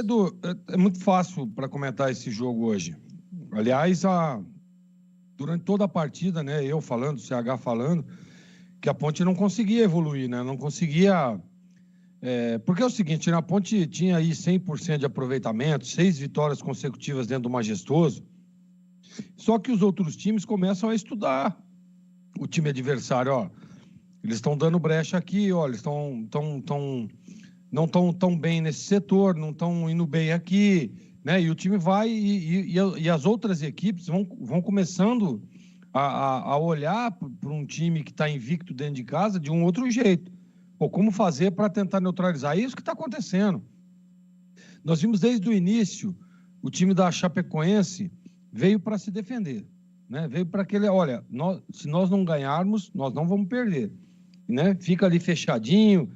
Edu, é muito fácil para comentar esse jogo hoje. Aliás, durante toda a partida, né, eu falando, o CH falando, que a Ponte não conseguia evoluir, né? Não conseguia. Porque é o seguinte, né, a Ponte tinha aí 100% de aproveitamento, 6 vitórias consecutivas dentro do Majestoso. Só que os outros times começam a estudar o time adversário, ó. Eles estão dando brecha aqui, ó, eles não estão tão bem nesse setor, não estão indo bem aqui, né? E o time vai e as outras equipes vão começando a olhar para um time que está invicto dentro de casa de um outro jeito. Ou como fazer para tentar neutralizar. É isso que está acontecendo. Nós vimos desde o início, o time da Chapecoense veio para se defender, né? Veio para aquele, olha, se nós não ganharmos, nós não vamos perder, né? Fica ali fechadinho,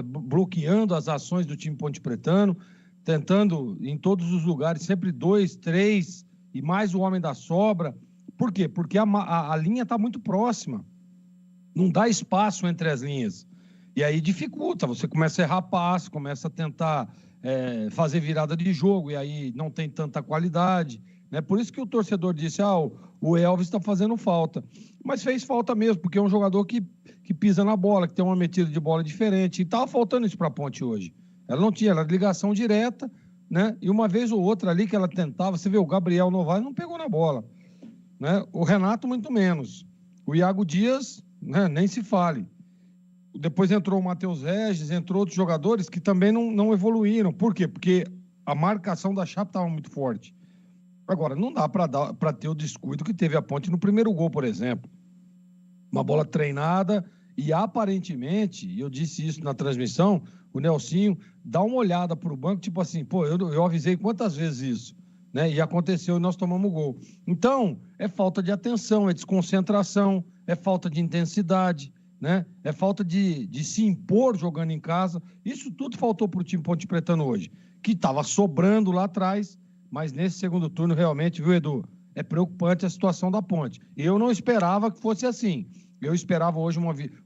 bloqueando as ações do time pontepretano, tentando em todos os lugares, sempre 2, 3 e mais o homem da sobra. Por quê? Porque a linha está muito próxima, não dá espaço entre as linhas. E aí dificulta, você começa a errar passe, começa a tentar fazer virada de jogo, e aí não tem tanta qualidade, né? Por isso que o torcedor disse, o Elvis está fazendo falta. Mas fez falta mesmo, porque é um jogador que pisa na bola, que tem uma metida de bola diferente, e estava faltando isso para a Ponte hoje. Ela não tinha, ela era ligação direta, né? E uma vez ou outra ali que ela tentava, você vê, o Gabriel Novaes não pegou na bola, né? O Renato muito menos. O Iago Dias, né, nem se fale. Depois entrou o Matheus Regis, entrou outros jogadores que também não evoluíram. Por quê? Porque a marcação da Chape estava muito forte. Agora, não dá para ter o descuido que teve a Ponte no primeiro gol, por exemplo. Uma bola treinada e aparentemente, eu disse isso na transmissão, o Nelsinho dá uma olhada para o banco, tipo assim, pô, eu avisei quantas vezes isso, né? E aconteceu e nós tomamos o gol. Então, é falta de atenção, é desconcentração, é falta de intensidade, né? É falta de se impor jogando em casa. Isso tudo faltou para o time pontepretano hoje, que estava sobrando lá atrás, mas nesse segundo turno realmente, viu, Edu? É preocupante a situação da Ponte. Eu não esperava que fosse assim. Eu esperava hoje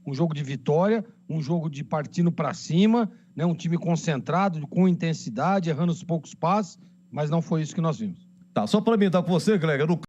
um jogo de vitória, um jogo de partindo para cima, né? Um time concentrado, com intensidade, errando os poucos passes, mas não foi isso que nós vimos. Tá, só para mim, tá com você, Clega, no